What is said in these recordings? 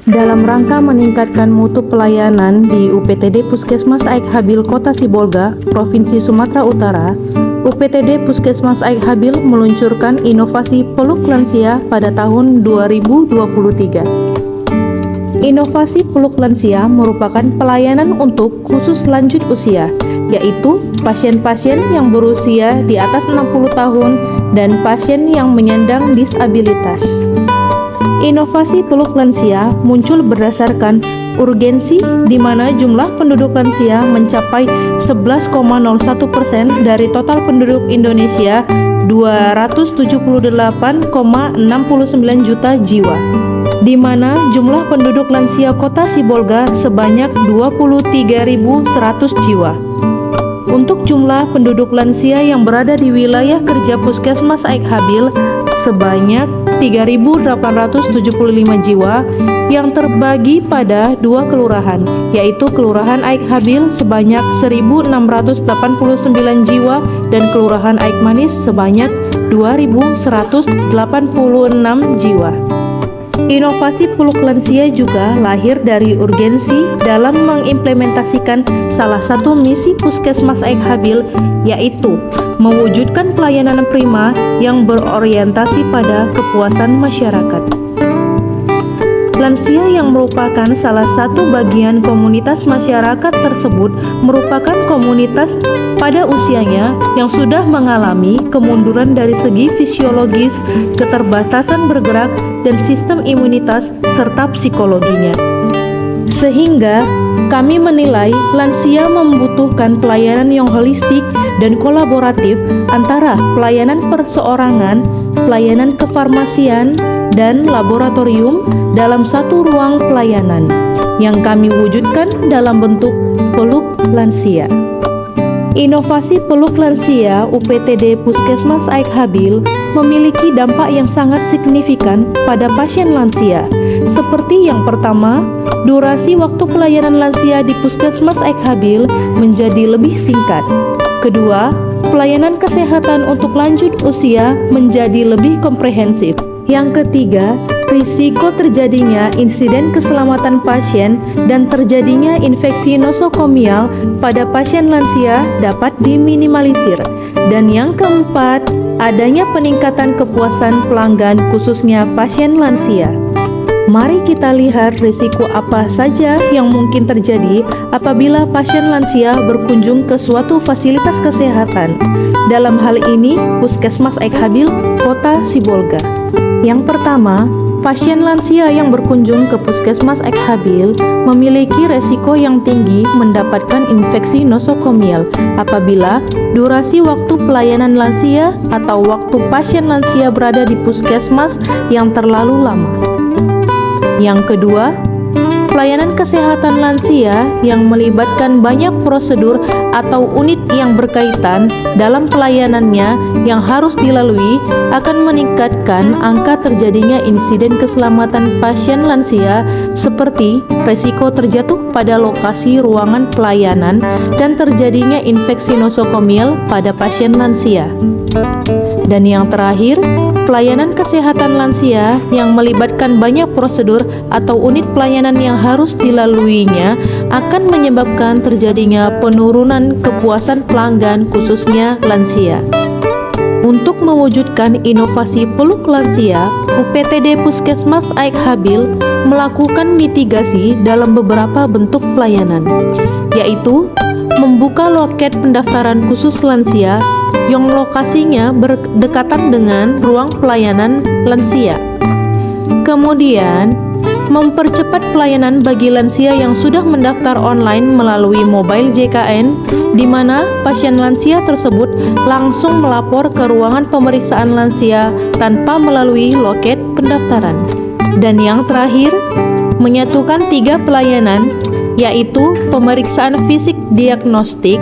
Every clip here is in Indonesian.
Dalam rangka meningkatkan mutu pelayanan di UPTD Puskesmas Aik Habil Kota Sibolga, Provinsi Sumatera Utara, UPTD Puskesmas Aik Habil meluncurkan inovasi peluk lansia pada tahun 2023. Inovasi peluk lansia merupakan pelayanan untuk khusus lanjut usia, yaitu pasien-pasien yang berusia di atas 60 tahun dan pasien yang menyandang disabilitas. Inovasi peluk lansia muncul berdasarkan urgensi di mana jumlah penduduk lansia mencapai 11,01% dari total penduduk Indonesia 278,69 juta jiwa, di mana jumlah penduduk lansia Kota Sibolga sebanyak 23.100 jiwa. Untuk jumlah penduduk lansia yang berada di wilayah kerja Puskesmas Aik Habil sebanyak 3.875 jiwa yang terbagi pada dua kelurahan, yaitu Kelurahan Aik Habil sebanyak 1.689 jiwa dan Kelurahan Aik Manis sebanyak 2.186 jiwa. Inovasi peluk lansia juga lahir dari urgensi dalam mengimplementasikan salah satu misi Puskesmas Aik Habil, yaitu mewujudkan pelayanan prima yang berorientasi pada kepuasan masyarakat. Lansia yang merupakan salah satu bagian komunitas masyarakat tersebut merupakan komunitas pada usianya yang sudah mengalami kemunduran dari segi fisiologis, keterbatasan bergerak, dan sistem imunitas serta psikologinya. Sehingga kami menilai lansia membutuhkan pelayanan yang holistik dan kolaboratif antara pelayanan perseorangan, pelayanan kefarmasian, dan laboratorium dalam satu ruang pelayanan yang kami wujudkan dalam bentuk peluk lansia. Inovasi peluk lansia UPTD Puskesmas Aik Habil memiliki dampak yang sangat signifikan pada pasien lansia. Seperti yang pertama, durasi waktu pelayanan lansia di Puskesmas Aik Habil menjadi lebih singkat. Kedua, pelayanan kesehatan untuk lanjut usia menjadi lebih komprehensif. Yang ketiga, risiko terjadinya insiden keselamatan pasien dan terjadinya infeksi nosokomial pada pasien lansia dapat diminimalisir. Dan yang keempat, adanya peningkatan kepuasan pelanggan khususnya pasien lansia. Mari kita lihat risiko apa saja yang mungkin terjadi apabila pasien lansia berkunjung ke suatu fasilitas kesehatan. Dalam hal ini, Puskesmas Aik Habil, Kota Sibolga. Yang pertama, pasien lansia yang berkunjung ke Puskesmas Aik Habil memiliki resiko yang tinggi mendapatkan infeksi nosokomial apabila durasi waktu pelayanan lansia atau waktu pasien lansia berada di puskesmas yang terlalu lama. Yang kedua, pelayanan kesehatan lansia yang melibatkan banyak prosedur atau unit yang berkaitan dalam pelayanannya yang harus dilalui akan meningkatkan angka terjadinya insiden keselamatan pasien lansia seperti resiko terjatuh pada lokasi ruangan pelayanan dan terjadinya infeksi nosokomial pada pasien lansia. Dan yang terakhir, pelayanan kesehatan lansia yang melibatkan banyak prosedur atau unit pelayanan yang harus dilaluinya akan menyebabkan terjadinya penurunan kepuasan pelanggan khususnya lansia. Untuk mewujudkan inovasi peluk lansia, UPTD Puskesmas Aik Habil melakukan mitigasi dalam beberapa bentuk pelayanan, yaitu membuka loket pendaftaran khusus lansia yang lokasinya berdekatan dengan ruang pelayanan lansia. Kemudian, mempercepat pelayanan bagi lansia yang sudah mendaftar online melalui mobile JKN, di mana pasien lansia tersebut langsung melapor ke ruangan pemeriksaan lansia tanpa melalui loket pendaftaran. Dan yang terakhir, menyatukan 3 pelayanan, yaitu pemeriksaan fisik diagnostik,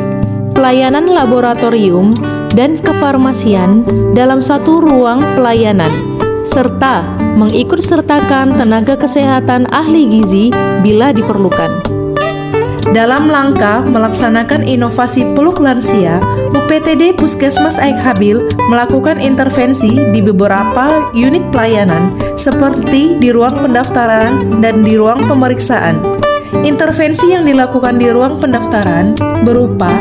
pelayanan laboratorium, dan kefarmasian dalam satu ruang pelayanan, serta mengikutsertakan tenaga kesehatan ahli gizi bila diperlukan. Dalam langkah melaksanakan inovasi peluk lansia, UPTD Puskesmas Aik Habil melakukan intervensi di beberapa unit pelayanan seperti di ruang pendaftaran dan di ruang pemeriksaan. Intervensi yang dilakukan di ruang pendaftaran berupa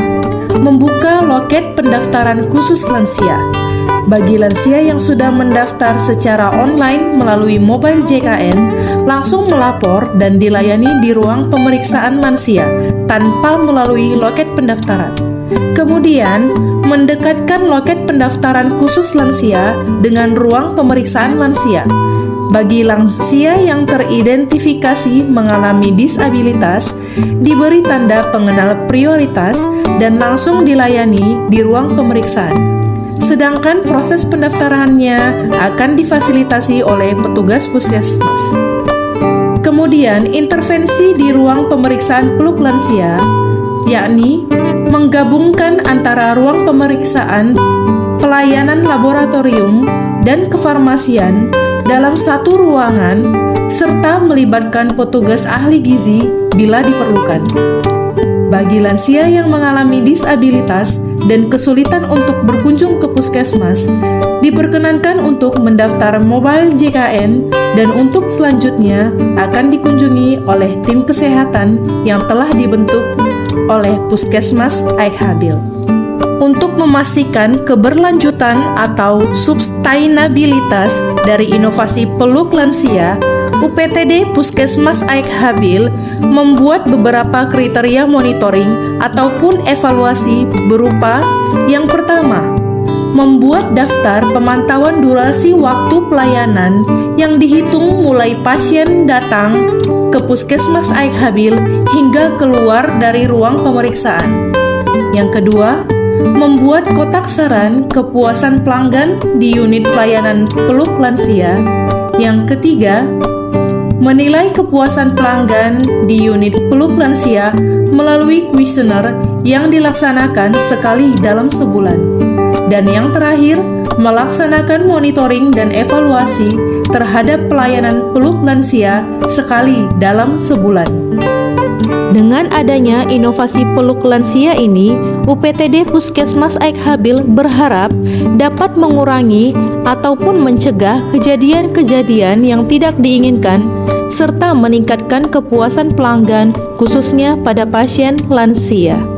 membuka loket pendaftaran khusus lansia. Bagi lansia yang sudah mendaftar secara online melalui mobile JKN, langsung melapor dan dilayani di ruang pemeriksaan lansia tanpa melalui loket pendaftaran. Kemudian, mendekatkan loket pendaftaran khusus lansia dengan ruang pemeriksaan lansia. Bagi lansia yang teridentifikasi mengalami disabilitas, diberi tanda pengenal prioritas dan langsung dilayani di ruang pemeriksaan. Sedangkan proses pendaftarannya akan difasilitasi oleh petugas puskesmas. Kemudian, intervensi di ruang pemeriksaan peluk lansia, yakni menggabungkan antara ruang pemeriksaan, pelayanan laboratorium, dan kefarmasian dalam satu ruangan, serta melibatkan petugas ahli gizi bila diperlukan. Bagi lansia yang mengalami disabilitas dan kesulitan untuk berkunjung ke puskesmas, diperkenankan untuk mendaftar mobile JKN dan untuk selanjutnya akan dikunjungi oleh tim kesehatan yang telah dibentuk oleh Puskesmas Aik Habil. Untuk memastikan keberlanjutan atau sustainabilitas dari inovasi peluk lansia, UPTD Puskesmas Aik Habil membuat beberapa kriteria monitoring ataupun evaluasi berupa yang pertama, membuat daftar pemantauan durasi waktu pelayanan yang dihitung mulai pasien datang ke Puskesmas Aik Habil hingga keluar dari ruang pemeriksaan. Yang kedua, membuat kotak saran kepuasan pelanggan di unit pelayanan peluk lansia. Yang ketiga, menilai kepuasan pelanggan di unit peluk lansia melalui kuesioner yang dilaksanakan sekali dalam sebulan. Dan yang terakhir, melaksanakan monitoring dan evaluasi terhadap pelayanan peluk lansia sekali dalam sebulan. Dengan adanya inovasi peluk lansia ini, UPTD Puskesmas Aik Habil berharap dapat mengurangi ataupun mencegah kejadian-kejadian yang tidak diinginkan serta meningkatkan kepuasan pelanggan khususnya pada pasien lansia.